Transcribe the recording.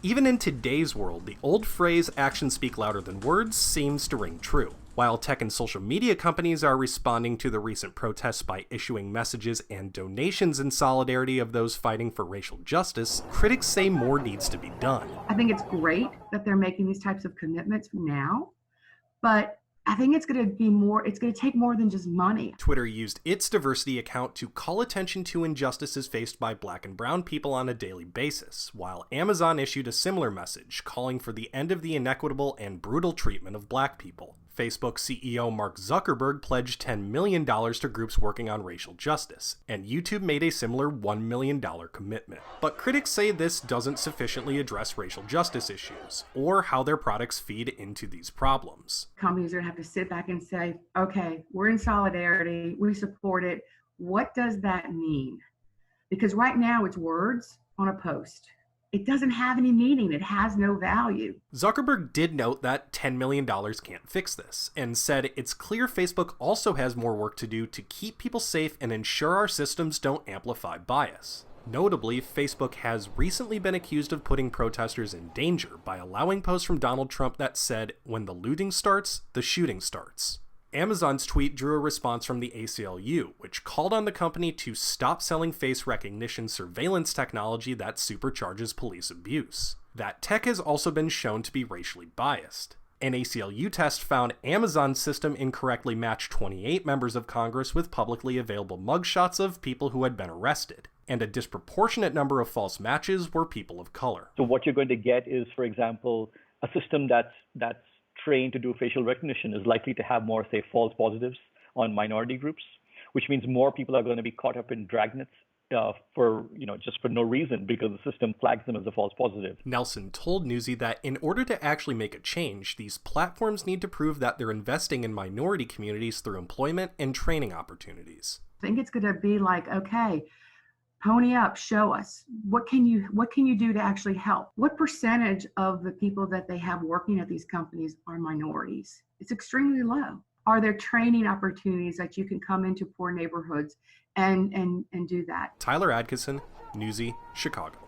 Even in today's world, the old phrase, actions speak louder than words, seems to ring true. While tech and social media companies are responding to the recent protests by issuing messages and donations in solidarity of those fighting for racial justice, critics say more needs to be done. I think it's great that they're making these types of commitments now, but I think it's going to take more than just money. Twitter used its diversity account to call attention to injustices faced by Black and brown people on a daily basis, while Amazon issued a similar message calling for the end of the inequitable and brutal treatment of Black people. Facebook CEO Mark Zuckerberg pledged $10 million to groups working on racial justice, and YouTube made a similar $1 million commitment. But critics say this doesn't sufficiently address racial justice issues, or how their products feed into these problems. Companies are going to have to sit back and say, okay, we're in solidarity, we support it. What does that mean? Because right now it's words on a post. It doesn't have any meaning. It has no value. Zuckerberg did note that $10 million can't fix this, and said it's clear Facebook also has more work to do to keep people safe and ensure our systems don't amplify bias. Notably, Facebook has recently been accused of putting protesters in danger by allowing posts from Donald Trump that said, "When the looting starts, the shooting starts." Amazon's tweet drew a response from the ACLU, which called on the company to stop selling face recognition surveillance technology that supercharges police abuse. That tech has also been shown to be racially biased. An ACLU test found Amazon's system incorrectly matched 28 members of Congress with publicly available mugshots of people who had been arrested, and a disproportionate number of false matches were people of color. So what you're going to get is, for example, a system that's trained to do facial recognition is likely to have more, say, false positives on minority groups, which means more people are going to be caught up in dragnets just for no reason because the system flags them as a false positive. Nelson told Newsy that in order to actually make a change, these platforms need to prove that they're investing in minority communities through employment and training opportunities. I think it's going to be like, okay, pony up, show us. What can you do to actually help? What percentage of the people that they have working at these companies are minorities? It's extremely low. Are there training opportunities that you can come into poor neighborhoods and do that? Tyler Adkisson, Newsy, Chicago.